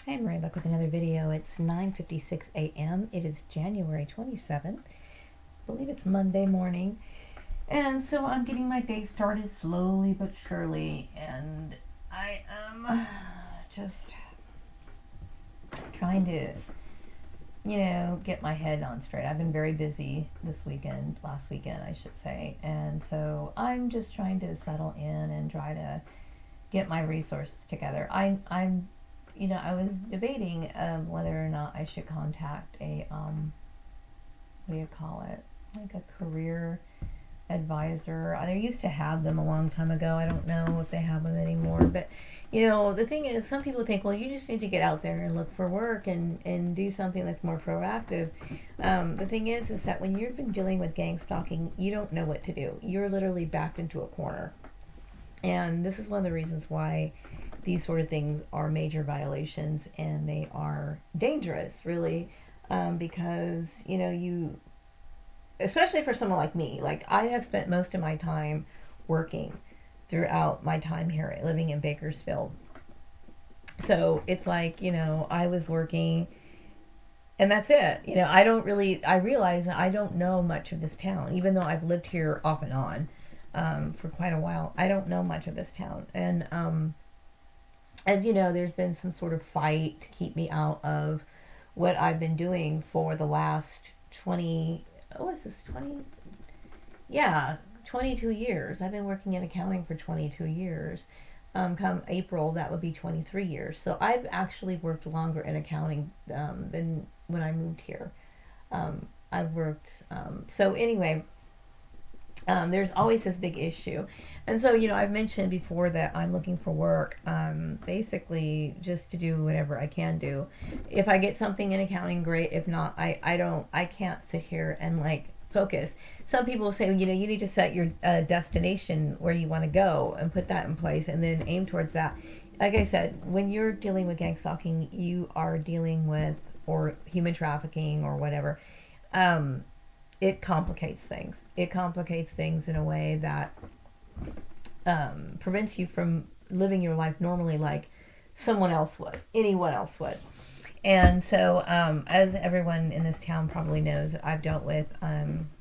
Hi, I'm Mary back with another video. It's 9:56 a.m. It is January 27th. I believe it's Monday morning. And so I'm getting my day started slowly but surely. And I am just trying to, get my head on straight. I've been very busy last weekend, I should say. And so I'm just trying to settle in and try to get my resources together. I was debating whether or not I should contact what do you call it? Like a career advisor. I used to have them a long time ago. I don't know if they have them anymore. But, the thing is, some people think, well, you just need to get out there and look for work and do something that's more proactive. The thing is that when you've been dealing with gang stalking, you don't know what to do. You're literally backed into a corner. And this is one of the reasons why these sort of things are major violations and they are dangerous, really, because, especially for someone like me, like I have spent most of my time working throughout my time here living in Bakersfield. So it's like, I was working and that's it. I realize that I don't know much of this town, even though I've lived here off and on for quite a while. I don't know much of this town. And, as you know, there's been some sort of fight to keep me out of what I've been doing for the last 20, oh, is this 20? Yeah, 22 years. I've been working in accounting for 22 years. Come April, that would be 23 years. So I've actually worked longer in accounting than when I moved here. I've worked, so anyway, there's always this big issue. And so, I've mentioned before that I'm looking for work, basically just to do whatever I can do. If I get something in accounting, great. If not, I can't sit here and like focus. Some people say, you need to set your destination where you want to go and put that in place and then aim towards that. Like I said, when you're dealing with gang stalking, you are dealing with, or human trafficking or whatever. It complicates things. It complicates things in a way that prevents you from living your life normally like someone else would, anyone else would. And so, as everyone in this town probably knows, I've dealt with, I'm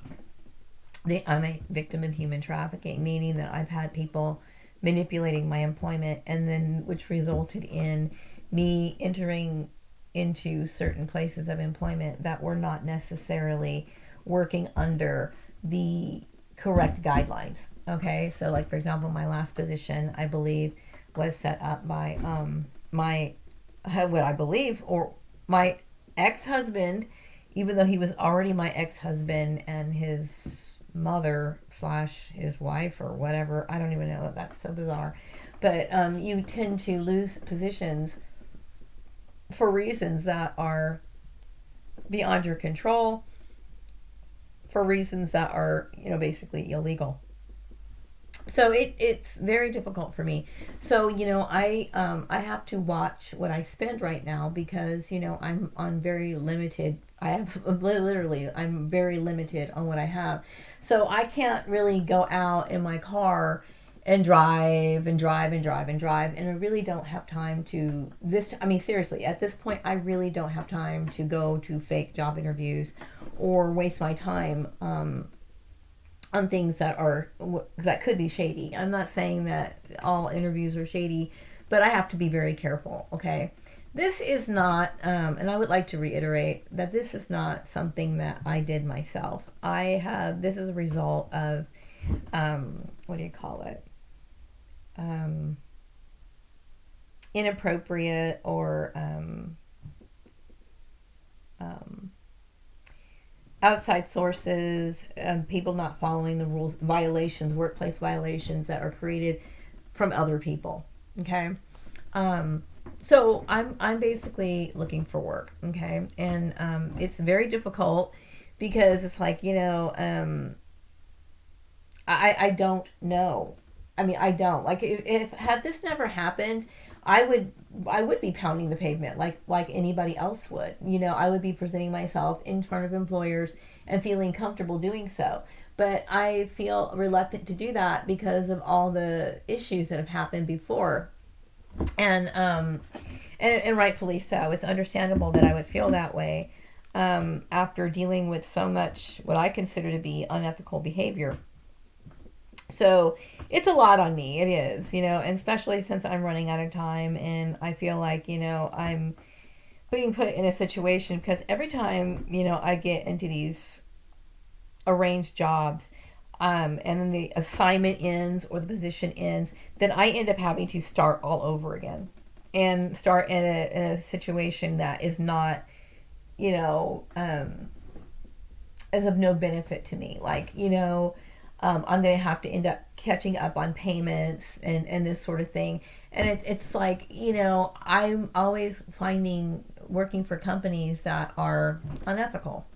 a victim of human trafficking, meaning that I've had people manipulating my employment, and then which resulted in me entering into certain places of employment that were not necessarily working under the correct guidelines. Okay, so like for example, my last position, I believe, was set up by my what I believe, or my ex-husband, even though he was already my ex-husband, and his mother slash his wife or whatever. I don't even know. That's so bizarre. But you tend to lose positions for reasons that are beyond your control, for reasons that are, basically illegal. So it's very difficult for me. So I have to watch what I spend right now because I'm on very limited. I have literally I'm very limited on what I have. So I can't really go out in my car and drive and drive and drive and drive, and I really don't have time to this. I mean, seriously, at this point, I really don't have time to go to fake job interviews or waste my time on things that could be shady. I'm not saying that all interviews are shady, but I have to be very careful. Okay, this is not, and I would like to reiterate that this is not something that I did myself. This is a result of, what do you call it? Inappropriate or outside sources, people not following the rules, violations, workplace violations that are created from other people. Okay, so I'm basically looking for work. Okay, and it's very difficult because it's like I don't know. I mean, I don't like if had this never happened, I would be pounding the pavement like anybody else would. I would be presenting myself in front of employers and feeling comfortable doing so. But I feel reluctant to do that because of all the issues that have happened before. And And rightfully so. It's understandable that I would feel that way after dealing with so much what I consider to be unethical behavior. So it's a lot on me. It is, and especially since I'm running out of time and I feel like, I'm being put in a situation because every time, I get into these arranged jobs, and then the assignment ends or the position ends, then I end up having to start all over again and start in a situation that is not, you know, um, as of no benefit to me. Like, I'm going to have to end up catching up on payments and this sort of thing. And it's like, I'm always finding working for companies that are unethical.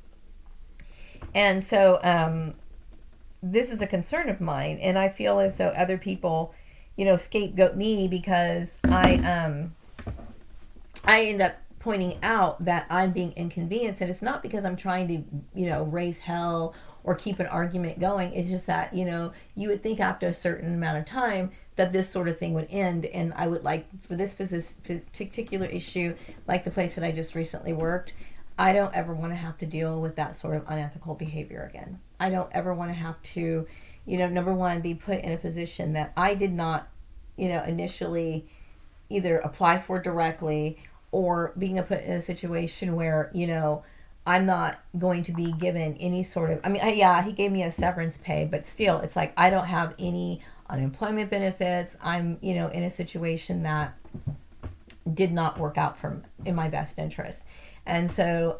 And so this is a concern of mine. And I feel as though other people, scapegoat me because I end up pointing out that I'm being inconvenienced, and it's not because I'm trying to, raise hell or keep an argument going. It's just that, you would think after a certain amount of time that this sort of thing would end, and I would like for this particular issue, like the place that I just recently worked, I don't ever want to have to deal with that sort of unethical behavior again. I don't ever want to have to, number one, be put in a position that I did not, initially either apply for directly or being put in a situation where, I'm not going to be given any sort of, yeah, he gave me a severance pay, but still, it's like I don't have any unemployment benefits. I'm, in a situation that did not work out in my best interest. And so,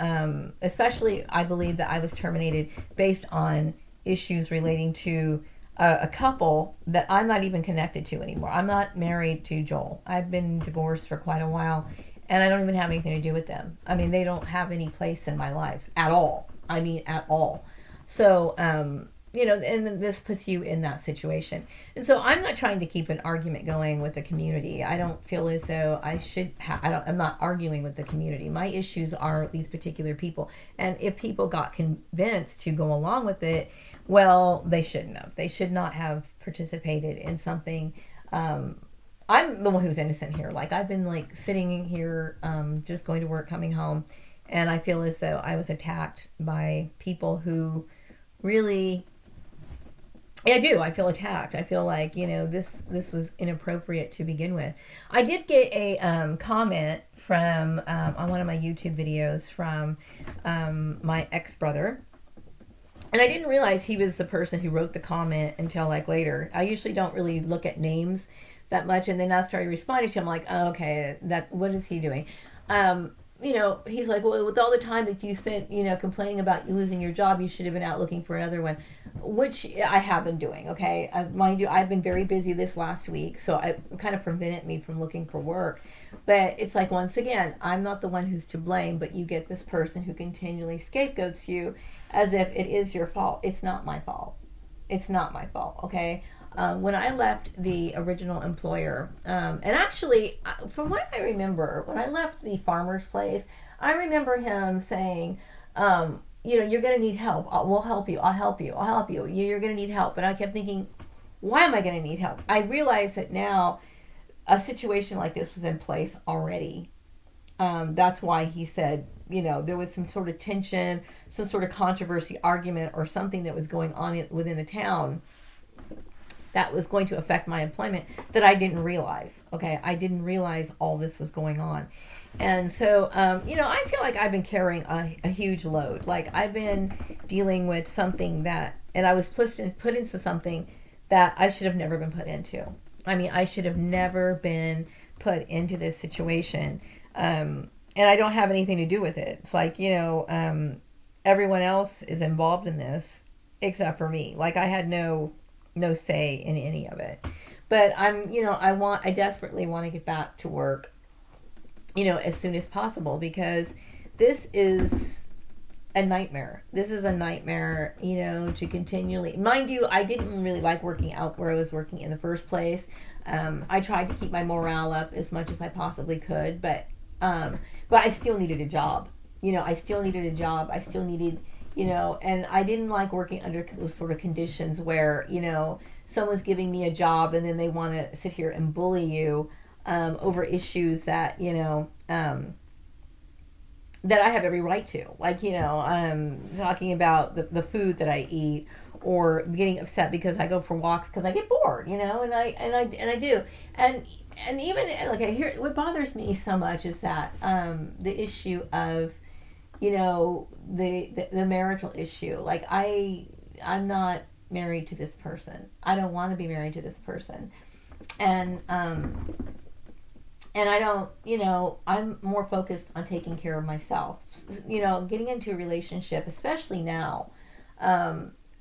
especially, I believe that I was terminated based on issues relating to a couple that I'm not even connected to anymore. I'm not married to Joel. I've been divorced for quite a while, and I don't even have anything to do with them. They don't have any place in my life at all. At all. So, and this puts you in that situation. And so I'm not trying to keep an argument going with the community. I don't feel as though I should I'm not arguing with the community. My issues are these particular people. And if people got convinced to go along with it, well, they shouldn't have. They should not have participated in something. I'm the one who's innocent here. Like, I've been like sitting here, just going to work, coming home, and I feel as though I was attacked by people who really, yeah, I do. I feel attacked. I feel like, this was inappropriate to begin with. I did get a comment from on one of my YouTube videos from my ex-brother. And I didn't realize he was the person who wrote the comment until like later. I usually don't really look at names that much, and then I started responding to him like, oh, okay, what is he doing? He's like, well, with all the time that you spent, complaining about you losing your job, you should have been out looking for another one, which I have been doing. Okay, mind you, I've been very busy this last week, so it kind of prevented me from looking for work. But it's like, once again, I'm not the one who's to blame, but you get this person who continually scapegoats you as if it is your fault. It's not my fault. It's not my fault. Okay. When I left the original employer, and actually, from what I remember, when I left the farmer's place, I remember him saying, you're going to need help. We'll help you. I'll help you. I'll help you. You're going to need help. And I kept thinking, why am I going to need help? I realized that now a situation like this was in place already. That's why he said, there was some sort of tension, some sort of controversy, argument, or something that was going on within the town that was going to affect my employment that I didn't realize. Okay, I didn't realize all this was going on. And so, I feel like I've been carrying a huge load. Like, I've been dealing with something and I was put into something that I should have never been put into. I should have never been put into this situation. And I don't have anything to do with it. It's like, everyone else is involved in this except for me. Like, I had no say in any of it. But I desperately want to get back to work, as soon as possible, because this is a nightmare. This is a nightmare, to continually, mind you, I didn't really like working out where I was working in the first place. I tried to keep my morale up as much as I possibly could, but I still needed a job. I still needed a job. I still needed, and I didn't like working under those sort of conditions where, someone's giving me a job and then they want to sit here and bully you over issues that, that I have every right to. Like, talking about the food that I eat, or getting upset because I go for walks because I get bored, and I do. And and even like I hear what bothers me so much is that the issue of, the marital issue. Like, I'm not married to this person. I don't want to be married to this person. And I don't, I'm more focused on taking care of myself. Getting into a relationship, especially now,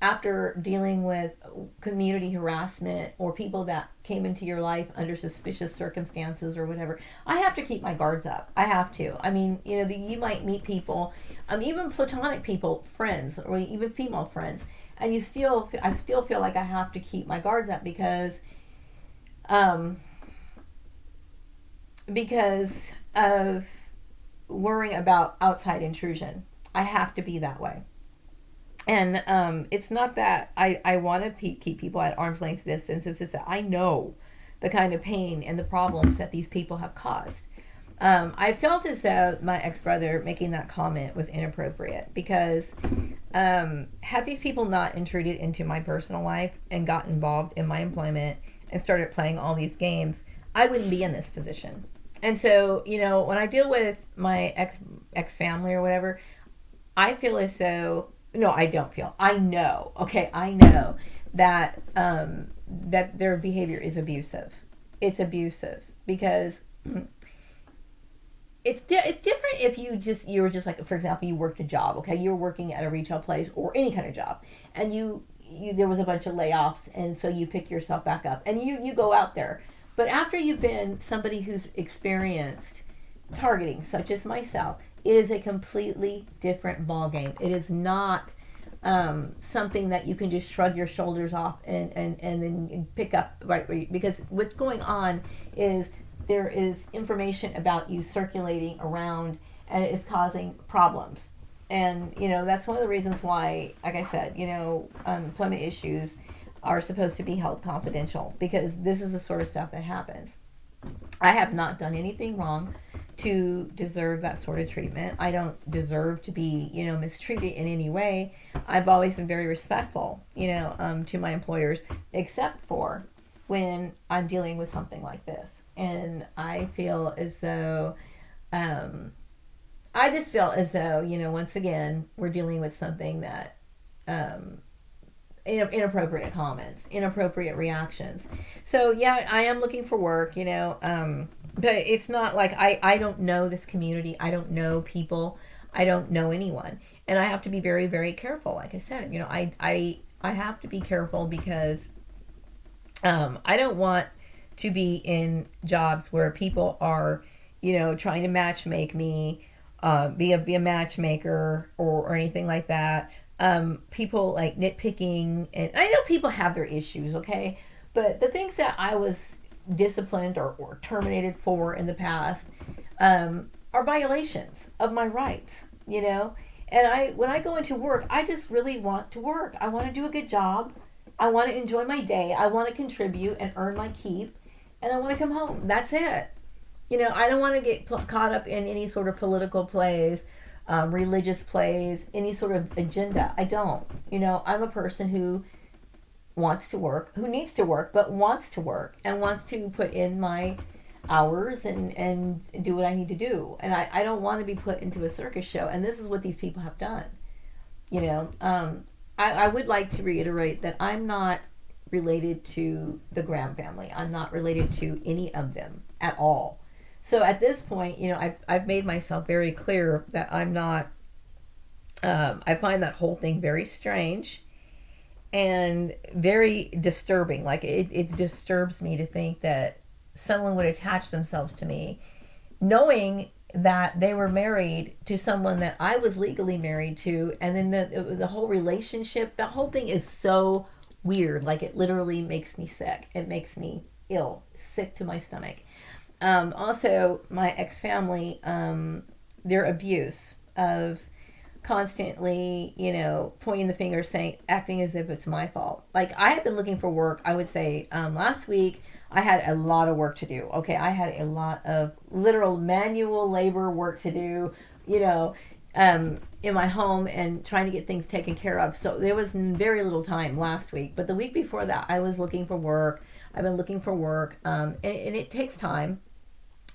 after dealing with community harassment or people that came into your life under suspicious circumstances or whatever, I have to keep my guards up. I have to. I mean, you might meet people, even platonic people, friends, or even female friends, and I still feel like I have to keep my guards up um, because of worrying about outside intrusion. I have to be that way. And it's not that I want to keep people at arm's length distance. It's just that I know the kind of pain and the problems that these people have caused. I felt as though my ex brother making that comment was inappropriate because had these people not intruded into my personal life and got involved in my employment and started playing all these games, I wouldn't be in this position. And so, when I deal with my ex family or whatever, I feel as though, no, I don't feel. I know. Okay, I know that that their behavior is abusive. It's abusive because it's different if you were just like, for example, you worked a job. Okay, you were working at a retail place or any kind of job, and you there was a bunch of layoffs, and so you pick yourself back up and you go out there. But after you've been somebody who's experienced targeting, such as myself, it is a completely different ballgame. It is not something that you can just shrug your shoulders off and then pick up right where because what's going on is there is information about you circulating around, and it is causing problems. And that's one of the reasons why, like I said, employment issues are supposed to be held confidential, because this is the sort of stuff that happens. I have not done anything wrong to deserve that sort of treatment. I don't deserve to be, mistreated in any way. I've always been very respectful, to my employers, except for when I'm dealing with something like this. And I feel as though, I just feel as though, once again, we're dealing with something that, inappropriate comments, inappropriate reactions. So yeah, I am looking for work, but it's not like I don't know this community. I don't know people. I don't know anyone, and I have to be very, very careful. Like I said, I have to be careful because I don't want to be in jobs where people are, trying to match make me, be a matchmaker or anything like that. People like nitpicking, and I know people have their issues, okay, but the things that I was disciplined or terminated for in the past are violations of my rights, And when I go into work, I just really want to work. I want to do a good job. I want to enjoy my day. I want to contribute and earn my keep, and I want to come home. That's it. I don't want to get caught up in any sort of political plays, religious plays, any sort of agenda. I don't. I'm a person who wants to work, who needs to work, but wants to work and wants to put in my hours and do what I need to do. And I don't want to be put into a circus show. And this is what these people have done. I would like to reiterate that I'm not related to the Graham family. I'm not related to any of them at all. So at this point, I've made myself very clear that I'm not. I find that whole thing very strange and very disturbing. Like it disturbs me to think that someone would attach themselves to me, knowing that they were married to someone that I was legally married to, and then the whole relationship, the whole thing is so weird. Like it literally makes me sick. It makes me ill, sick to my stomach. Also, my ex-family, their abuse of constantly, pointing the finger, acting as if it's my fault. Like, I have been looking for work, I would say, last week, I had a lot of work to do. Okay, I had a lot of literal manual labor work to do, you know, in my home and trying to get things taken care of. So there was very little time last week. But the week before that, I was looking for work. I've been looking for work, and it takes time,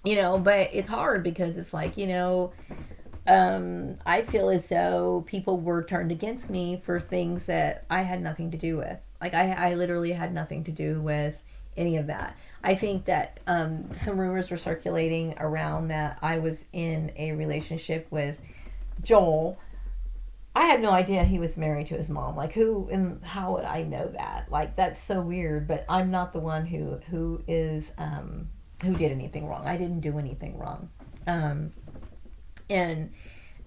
but it's hard because it's like, I feel as though people were turned against me for things that I had nothing to do with. Like, I literally had nothing to do with any of that. I think that some rumors were circulating around that I was in a relationship with Joel. I had no idea he was married to his mom. Like, who and how would I know that? Like, that's so weird. But I'm not the one who did anything wrong. I didn't do anything wrong. Um, and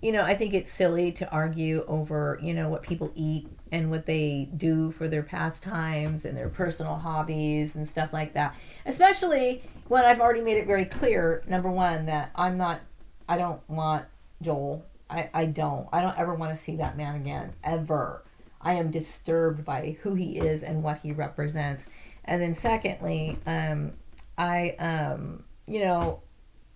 I think it's silly to argue over, what people eat and what they do for their pastimes and their personal hobbies and stuff like that. Especially when I've already made it very clear, number one, that I don't want Joel. I don't. I don't ever want to see that man again, ever. I am disturbed by who he is and what he represents. And then secondly, you know,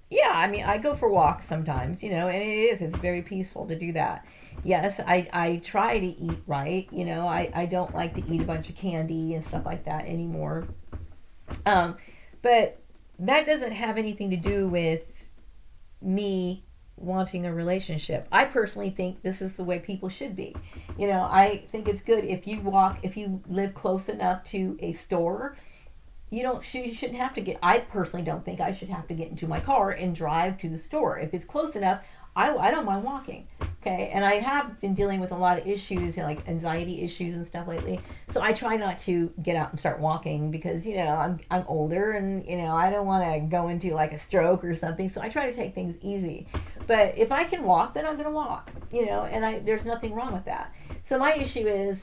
yeah, I mean, I go for walks sometimes, and it's very peaceful to do that. Yes, I try to eat right, I don't like to eat a bunch of candy and stuff like that anymore. Um, but that doesn't have anything to do with me wanting a relationship. I personally think this is the way people should be. I think it's good if you live close enough to a store. You shouldn't have to get. I personally don't think I should have to get into my car and drive to the store. If it's close enough, I don't mind walking. Okay, and I have been dealing with a lot of issues, like anxiety issues and stuff lately. So I try not to get out and start walking because I'm older and I don't want to go into like a stroke or something. So I try to take things easy. But if I can walk, then I'm gonna walk. And there's nothing wrong with that. So my issue is,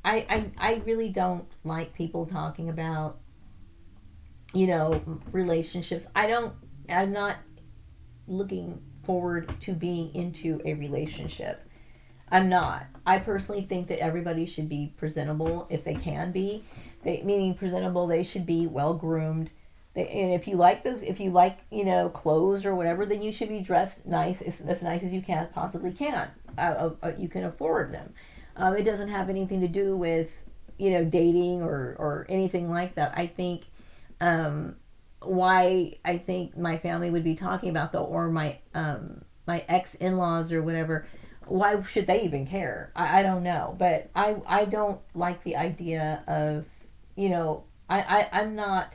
I really don't like people talking about, relationships. I'm not looking forward to being into a relationship. I'm not. I personally think that everybody should be presentable if they can be. Meaning presentable, they should be well groomed. And if you like clothes or whatever, then you should be dressed nice, as nice as you can possibly can. You can afford them. It doesn't have anything to do with dating or anything like that. I think why I think my family would be talking about though, or my ex in-laws or whatever. Why should they even care? I don't know, but I don't like the idea of I'm not.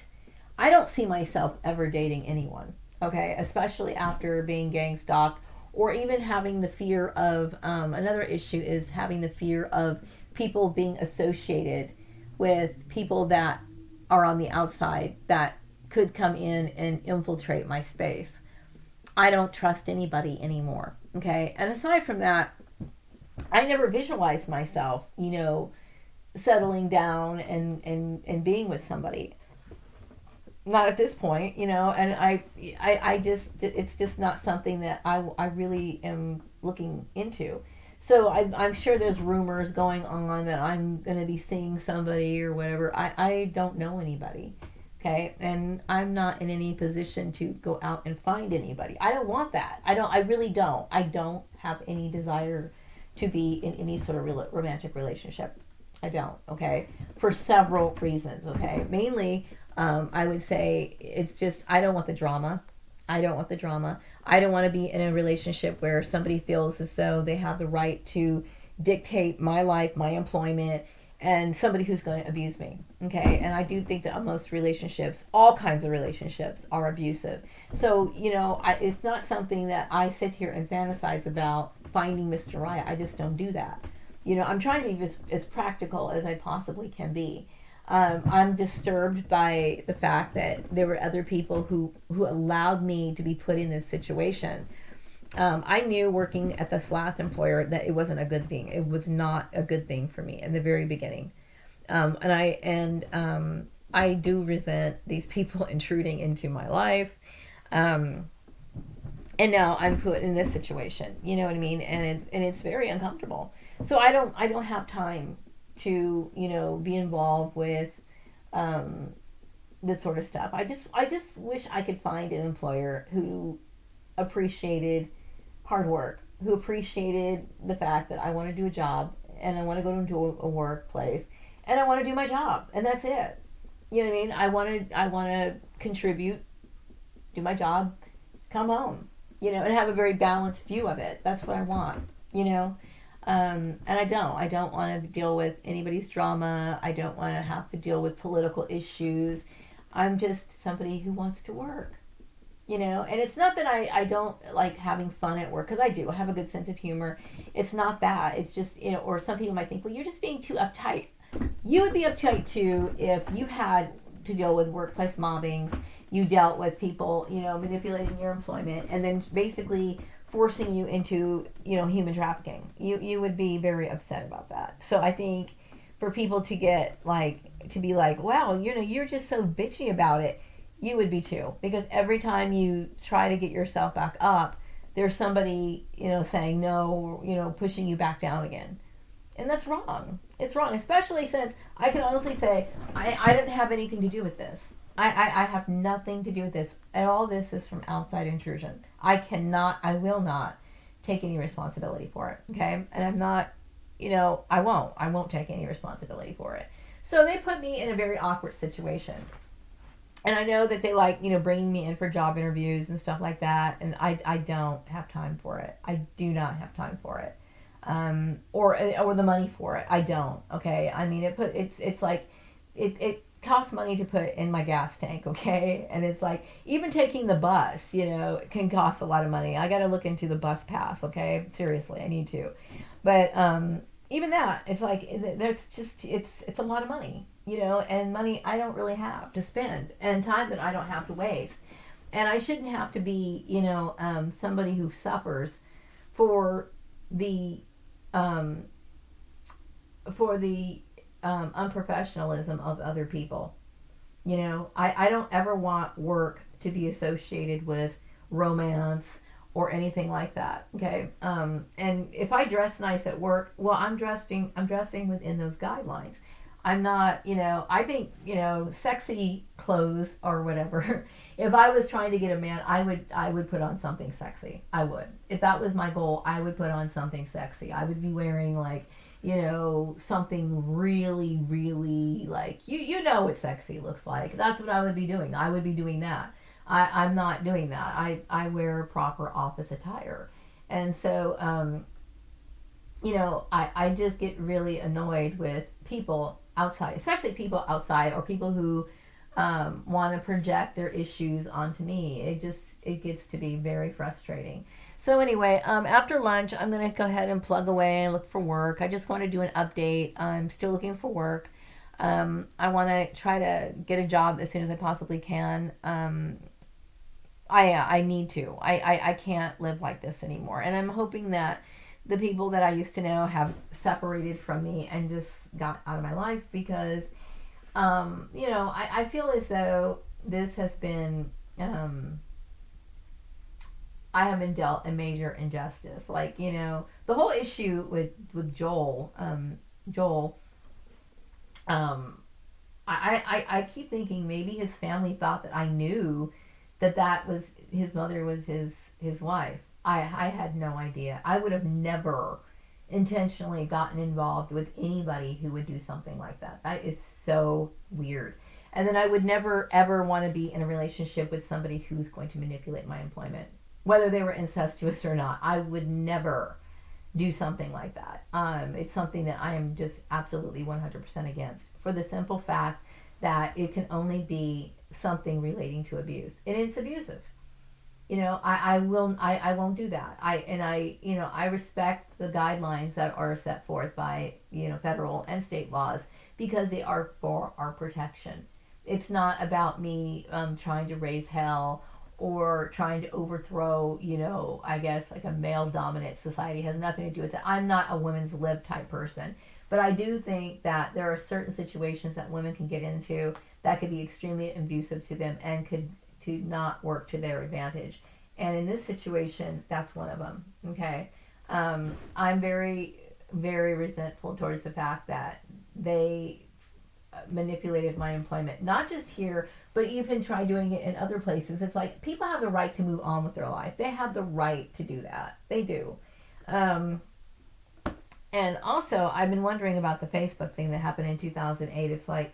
I don't see myself ever dating anyone. Okay, especially after being gang stalked or even having the fear of another issue is having the fear of people being associated with people that are on the outside that could come in and infiltrate my space. I don't trust anybody anymore. Okay, and aside from that, I never visualized myself, settling down and being with somebody. Not at this point, and I just, it's just not something that I really am looking into. So I'm sure there's rumors going on that I'm going to be seeing somebody or whatever. I don't know anybody. Okay. And I'm not in any position to go out and find anybody. I don't want that. I really don't. I don't have any desire to be in any sort of romantic relationship. I don't. Okay. For several reasons. Okay. Mainly, I would say it's just, I don't want the drama. I don't want the drama. I don't want to be in a relationship where somebody feels as though they have the right to dictate my life, my employment, and somebody who's going to abuse me. Okay. And I do think that most relationships, all kinds of relationships, are abusive. So, it's not something that I sit here and fantasize about finding Mr. Right. I just don't do that. I'm trying to be as practical as I possibly can be. I'm disturbed by the fact that there were other people who allowed me to be put in this situation. I knew working at this last employer that it wasn't a good thing. It was not a good thing for me in the very beginning. I do resent these people intruding into my life. And now I'm put in this situation. You know what I mean? And it's very uncomfortable. So I don't have time to be involved with this sort of stuff. I just wish I could find an employer who appreciated hard work, who appreciated the fact that I want to do a job and I want to go into a workplace and I want to do my job and that's it. You know what I mean? I want to contribute, do my job, come home, and have a very balanced view of it. That's what I want, you know. And I don't want to deal with anybody's drama. I don't want to have to deal with political issues. I'm just somebody who wants to work, and it's not that I don't like having fun at work, because I do. I have a good sense of humor. It's not that. It's just, or some people might think, well, you're just being too uptight. You would be uptight too if you had to deal with workplace mobbings, you dealt with people, manipulating your employment, and then basically forcing you into, human trafficking. You would be very upset about that. So I think for people to be like, wow, you're just so bitchy about it, you would be too. Because every time you try to get yourself back up, there's somebody, saying no, pushing you back down again. And that's wrong. It's wrong, especially since I can honestly say I didn't have anything to do with this. I have nothing to do with this. And all this is from outside intrusion. I will not take any responsibility for it. Okay? And I'm not, I won't take any responsibility for it. So they put me in a very awkward situation. And I know that they like, bringing me in for job interviews and stuff like that. And I don't have time for it. I do not have time for it. Or the money for it. I don't. Okay? I mean, it's like, it costs money to put in my gas tank, okay? And it's like, even taking the bus, can cost a lot of money. I got to look into the bus pass, okay? Seriously, I need to. But even that, it's like, it's a lot of money, and money I don't really have to spend, and time that I don't have to waste. And I shouldn't have to be, somebody who suffers for the unprofessionalism of other people. I don't ever want work to be associated with romance or anything like that. Okay. And if I dress nice at work, well, I'm dressing within those guidelines. I'm not, I think, sexy clothes or whatever. If I was trying to get a man, I would put on something sexy. I would. If that was my goal, I would put on something sexy. I would be wearing something really, really like, you know what sexy looks like. That's what I would be doing. I would be doing that. I'm not doing that. I wear proper office attire. And so, I just get really annoyed with people outside, especially people outside or people who want to project their issues onto me. It gets to be very frustrating. So anyway, after lunch, I'm going to go ahead and plug away and look for work. I just want to do an update. I'm still looking for work. I want to try to get a job as soon as I possibly can. I need to. I can't live like this anymore. And I'm hoping that the people that I used to know have separated from me and just got out of my life, because, I feel as though this has been, I have been dealt a major injustice. Like, the whole issue with Joel, I keep thinking maybe his family thought that I knew that was his mother was his wife. I had no idea. I would have never intentionally gotten involved with anybody who would do something like that. That is so weird. And then I would never ever want to be in a relationship with somebody who's going to manipulate my employment, whether they were incestuous or not. I would never do something like that. It's something that I am just absolutely 100% against, for the simple fact that it can only be something relating to abuse, and it's abusive. I won't do that. I respect the guidelines that are set forth by, federal and state laws, because they are for our protection. It's not about me trying to raise hell or trying to overthrow, I guess like a male dominant society. It has nothing to do with it. I'm not a women's lib type person, but I do think that there are certain situations that women can get into that could be extremely abusive to them and could to not work to their advantage. And in this situation, that's one of them. Okay. I'm very, very resentful towards the fact that they manipulated my employment, not just here, but even try doing it in other places. It's like people have the right to move on with their life. They have the right to do that. They do. Um, and also, I've been wondering about the Facebook thing that happened in 2008. It's like,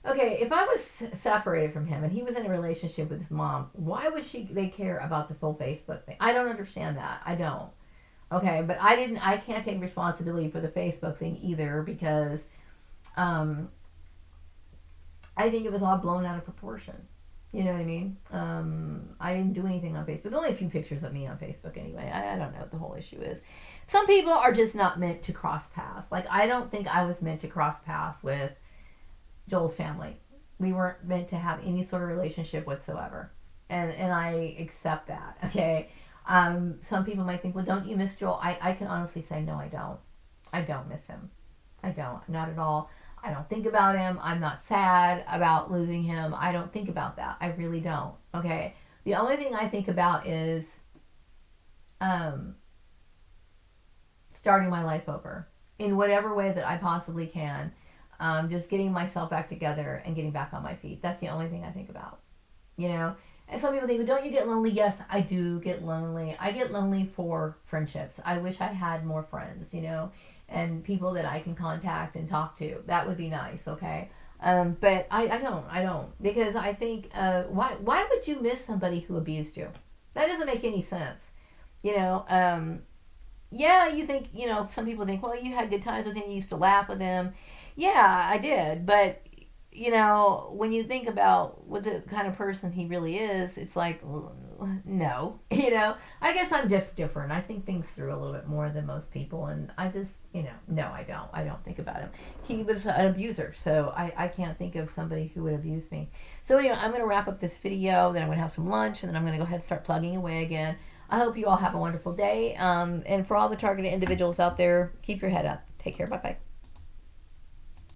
okay, if I was separated from him and he was in a relationship with his mom, why would they care about the full Facebook thing? I don't understand that. I don't. Okay, but I can't take responsibility for the Facebook thing either because um, I think it was all blown out of proportion. You know what I mean? I didn't do anything on Facebook. There's only a few pictures of me on Facebook anyway. I don't know what the whole issue is. Some people are just not meant to cross paths. Like, I don't think I was meant to cross paths with Joel's family. We weren't meant to have any sort of relationship whatsoever. And I accept that, okay? Some people might think, well, don't you miss Joel? I can honestly say, no, I don't. I don't miss him. I don't. Not at all. I don't think about him. I'm not sad about losing him. I don't think about that. I really don't. Okay? The only thing I think about is starting my life over in whatever way that I possibly can. Just getting myself back together and getting back on my feet. That's the only thing I think about. You know? And some people think, well, don't you get lonely? Yes, I do get lonely. I get lonely for friendships. I wish I had more friends, you know, and people that I can contact and talk to. That would be nice, okay? But I don't. Because I think, why would you miss somebody who abused you? That doesn't make any sense. You know, yeah, you think, you know, some people think, well, you had good times with him, you used to laugh with him. Yeah, I did. But you know, when you think about what the kind of person he really is, it's like, no. You know, I guess I'm different. I think things through a little bit more than most people, and I just, you know, no, I don't. I don't think about him. He was an abuser, so I can't think of somebody who would abuse me. So anyway, I'm going to wrap up this video, then I'm going to have some lunch, and then I'm going to go ahead and start plugging away again. I hope you all have a wonderful day, and for all the targeted individuals out there, keep your head up. Take care. Bye-bye.